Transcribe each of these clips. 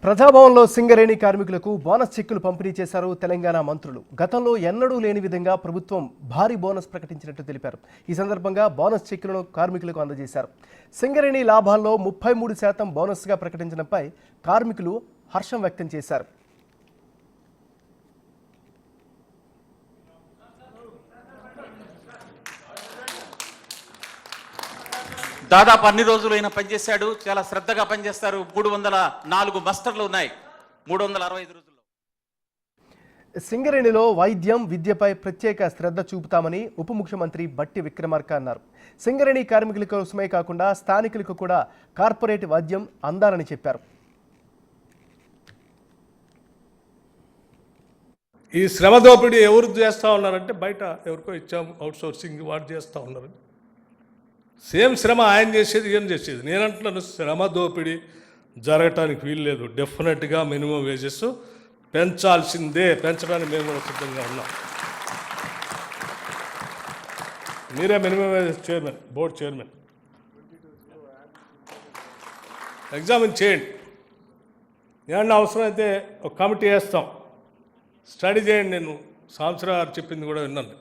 ప్రజాభవన్లో సింగరేణి కార్మికులకు బోనస్ చెక్కులు పంపిణీ చేశారు తెలంగాణ మంత్రులు. గతంలో ఎన్నడూ లేని విధంగా ప్రభుత్వం భారీ బోనస్ ప్రకటించినట్టు తెలిపారు. ఈ సందర్భంగా బోనస్ చెక్కులను కార్మికులకు అందజేశారు. సింగరేణి లాభాల్లో 33% బోనస్గా ప్రకటించడంపై కార్మికులు హర్షం వ్యక్తం చేశారు. దాదాపు అన్ని రోజులు అయినా పనిచేశాడు. చాలా శ్రద్ధగా పనిచేస్తారు. 304 మస్టర్లు ఉన్నాయి 365 రోజుల్లో. సింగరేణిలో వైద్యం, విద్యపై ప్రత్యేక శ్రద్ధ చూపుతామని ఉప ముఖ్యమంత్రి బట్టి విక్రమార్క అన్నారు. సింగరేణి కార్మికుల కోసమే కాకుండా స్థానికులకు కూడా కార్పొరేట్ వైద్యం అందాలని చెప్పారు. ఈ శ్రమ దోపిడీ ఎవరు చేస్తూ ఉన్నారంటే బయట ఎవరికో ఇచ్చాము, అవుట్ సోర్సింగ్ వాడు చేస్తూ ఉన్నారు. సేమ్ శ్రమ ఆయన చేసేది ఏం చేసేది. నేనంటున్నాను శ్రమ దోపిడీ జరగటానికి వీలు లేదు. డెఫినెట్గా మినిమం వేజెస్ పెంచాల్సిందే. పెంచడానికి మేము కూడా సిద్ధంగా ఉన్నాం. మీరే minimum wages chairman, board chairman, examine చేయండి. ఏమన్నా అవసరమైతే ఒక కమిటీ వేస్తాం, స్టడీ చేయండి. నేను సంవత్సరం గారు చెప్పింది కూడా విన్నాను.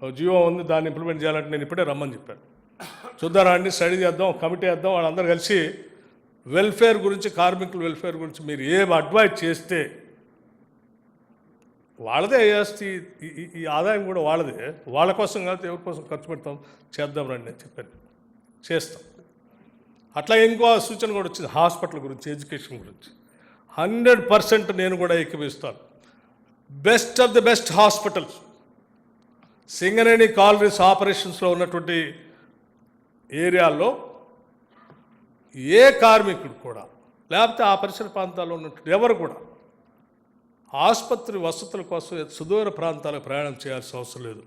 ఒక జీవో ఉంది, దాన్ని ఇంప్లిమెంట్ చేయాలంటే నేను ఇప్పుడే రమ్మని చెప్పాను. చూద్దారా అండి, స్టడీ చేద్దాం, కమిటీ వేద్దాం. వాళ్ళందరూ కలిసి వెల్ఫేర్ గురించి, కార్మికుల వెల్ఫేర్ గురించి మీరు ఏం అడ్వైజ్ చేస్తే వాళ్ళదే వేస్తే ఈ ఆదాయం కూడా వాళ్ళదే. వాళ్ళ కోసం కాదు, ఎవరి కోసం ఖర్చు పెడతాం, చేద్దాం రండి అని చెప్పాను. చేస్తాం. అట్లా ఇంకో సూచన కూడా వచ్చింది హాస్పిటల్ గురించి, ఎడ్యుకేషన్ గురించి. 100% నేను కూడా ఏకీభవిస్తాను. Best of the best hospitals Singareni collieries ఆపరేషన్స్లో ఉన్నటువంటి ఏరియాల్లో ఏ కార్మికుడు కూడా, లేకపోతే ఆ పరిసర ప్రాంతాల్లో ఉన్నటువంటి ఎవరు కూడా ఆసుపత్రి వసతుల కోసం సుదూర ప్రాంతాలకు ప్రయాణం చేయాల్సిన అవసరం లేదు.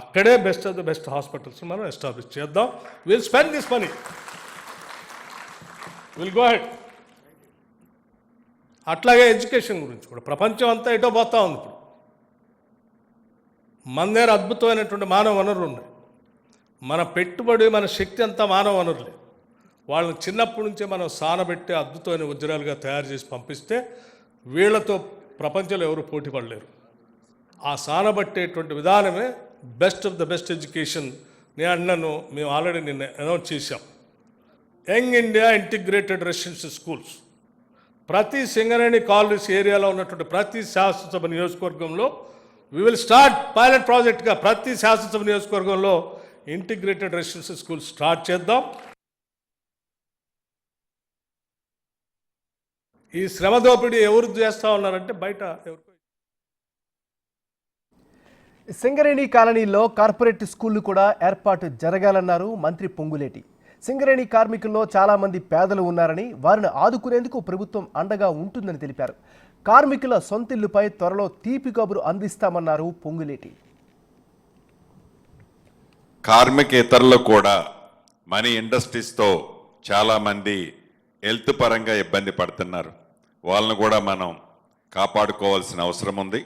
అక్కడే best of the best hospitals మనం ఎస్టాబ్లిష్ చేద్దాం. Will spend this money, will go head. అట్లాగే ఎడ్యుకేషన్ గురించి కూడా ప్రపంచం అంతా ఎటో పోతా ఉంది. ఇప్పుడు మన దగ్గర అద్భుతమైనటువంటి మానవ వనరులు ఉన్నాయి. మన పెట్టుబడి, మన శక్తి అంతా మానవ వనరులే. వాళ్ళని చిన్నప్పటి నుంచే మనం సానబెట్టి అద్భుతమైన వజ్రాలుగా తయారు చేసి పంపిస్తే వీళ్లతో ప్రపంచంలో ఎవరు పోటీ పడలేరు. ఆ సానబట్టేటువంటి విధానమే best of the best education. నేను అన్నాను, మేము ఆల్రెడీ నిన్న అనౌన్స్ చేశాం. Young India integrated residential schools ప్రతి సింగరేణి కాలనీస్ ఏరియాలో ఉన్నటువంటి ప్రతి శాసనసభ నియోజకవర్గంలో వి విల్ స్టార్ట్ పైలట్ ప్రాజెక్ట్గా ప్రతి శాసనసభ నియోజకవర్గంలో ఇంటిగ్రేటెడ్ రెసిడెన్షియల్ స్కూల్ స్టార్ట్ చేద్దాం. ఈ శ్రమ దోపిడీ ఎవరు చేస్తూ ఉన్నారంటే బయట ఎవరికో. సింగరేణి కాలనీలో కార్పొరేట్ స్కూళ్లు కూడా ఏర్పాటు జరగాలన్నారు మంత్రి పొంగులేటి. సింగరేణి కార్మికుల్లో చాలామంది పేదలు ఉన్నారని, వారిని ఆదుకునేందుకు ప్రభుత్వం అండగా ఉంటుందని తెలిపారు. కార్మికుల సొంతిల్లుపై త్వరలో తీపి కబురు అందిస్తామన్నారు పొంగులేటి. కార్మికేతరులు కూడా మనీ ఇండస్ట్రీస్తో చాలామంది హెల్త్ పరంగా ఇబ్బంది పడుతున్నారు. వాళ్ళను కూడా మనం కాపాడుకోవాల్సిన అవసరం ఉంది.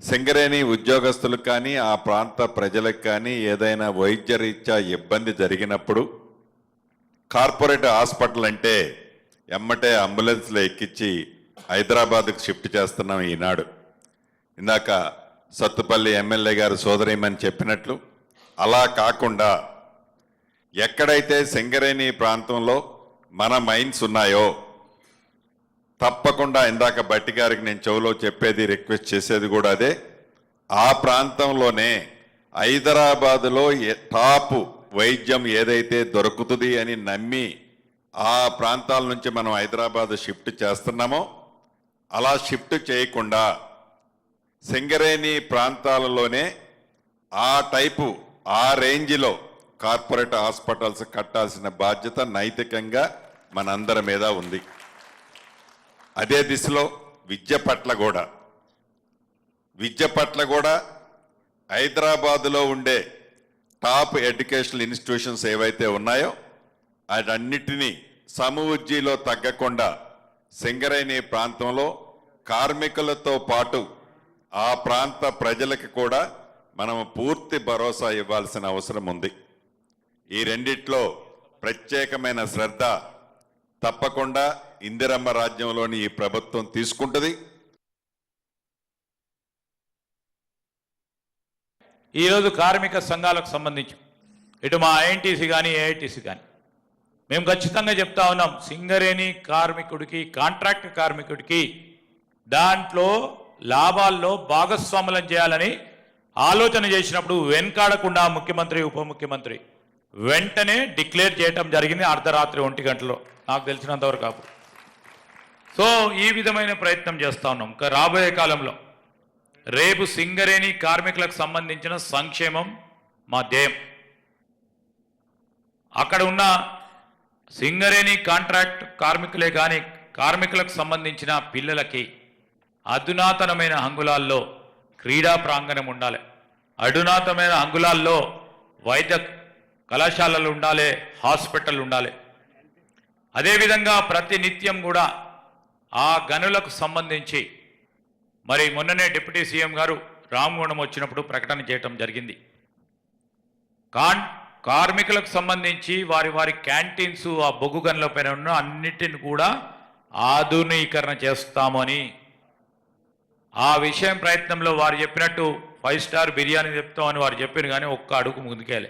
సింగరేణి ఉద్యోగస్తులకు కానీ ఆ ప్రాంత ప్రజలకు కానీ ఏదైనా వైద్య రీత్యా ఇబ్బంది జరిగినప్పుడు కార్పొరేట్ హాస్పిటల్ అంటే ఎమ్మటే అంబులెన్స్లో ఎక్కించి హైదరాబాద్కు షిఫ్ట్ చేస్తున్నాం ఈనాడు. ఇందాక సత్తుపల్లి ఎమ్మెల్యే గారు సోదరిమని చెప్పినట్లు అలా కాకుండా ఎక్కడైతే సింగరేణి ప్రాంతంలో మన మైన్స్ ఉన్నాయో తప్పకుండా, ఇందాక బట్టి గారికి నేను చెవులో చెప్పేది, రిక్వెస్ట్ చేసేది కూడా అదే, ఆ ప్రాంతంలోనే హైదరాబాదులో టాప్ వైద్యం ఏదైతే దొరుకుతుంది అని నమ్మి ఆ ప్రాంతాల నుంచి మనం హైదరాబాద్ షిఫ్ట్ చేస్తున్నామో అలా షిఫ్ట్ చేయకుండా సింగరేణి ప్రాంతాలలోనే ఆ టైపు, ఆ రేంజ్లో కార్పొరేట్ హాస్పిటల్స్ కట్టాల్సిన బాధ్యత నైతికంగా మనందరి మీద ఉంది. అదే దిశలో విద్య పట్ల కూడా హైదరాబాదులో ఉండే టాప్ ఎడ్యుకేషనల్ ఇన్స్టిట్యూషన్స్ ఏవైతే ఉన్నాయో అటన్నిటినీ సమవుజ్జీలో తగ్గకుండా సింగరేణి ప్రాంతంలో కార్మికులతో పాటు ఆ ప్రాంత ప్రజలకు కూడా మనం పూర్తి భరోసా ఇవ్వాల్సిన అవసరం ఉంది. ఈ రెండిట్లో ప్రత్యేకమైన శ్రద్ధ తప్పకుండా ఇందిరమ్మ రాజ్యంలోని ఈ ప్రభుత్వం తీసుకుంటుంది. ఈరోజు కార్మిక సంఘాలకు సంబంధించి ఇటు మా ఐఎన్టీసీ కానీ ఏఐటీసీ కానీ మేము ఖచ్చితంగా చెప్తా ఉన్నాం, సింగరేణి కార్మికుడికి కాంట్రాక్ట్ కార్మికుడికి దాంట్లో లాభాల్లో భాగస్వాములను చేయాలని ఆలోచన చేసినప్పుడు వెనకాడకుండా ముఖ్యమంత్రి ఉప ముఖ్యమంత్రి వెంటనే డిక్లేర్ చేయటం జరిగింది అర్ధరాత్రి 1 గంటలో నాకు తెలిసినంతవరకు కాదు. సో ఈ విధమైన ప్రయత్నం చేస్తా ఉన్నాం. ఇంకా రాబోయే కాలంలో రేపు సింగరేణి కార్మికులకు సంబంధించిన సంక్షేమం మా ధ్యేయం. అక్కడ ఉన్న సింగరేణి కాంట్రాక్ట్ కార్మికులే కానీ కార్మికులకు సంబంధించిన పిల్లలకి అధునాతనమైన అంగుళాల్లో క్రీడా ప్రాంగణం ఉండాలి, అధునాతనమైన అంగుళాల్లో వైద్య కళాశాలలు ఉండాలి, హాస్పిటల్ ఉండాలి. అదేవిధంగా ప్రతి నిత్యం కూడా ఆ గనులకు సంబంధించి మరి మొన్ననే డిప్యూటీ సీఎం గారు రామగుండం వచ్చినప్పుడు ప్రకటన చేయటం జరిగింది. కార్మికులకు సంబంధించి వారి క్యాంటీన్స్ ఆ బొగ్గు గనుల పైన ఉన్న అన్నిటిని కూడా ఆధునీకరణ చేస్తామని ఆ విషయం ప్రయత్నంలో వారు చెప్పినట్టు 5 స్టార్ బిర్యానీ చెప్తామని వారు చెప్పారు, కానీ ఒక్క అడుగు ముందుకేలే.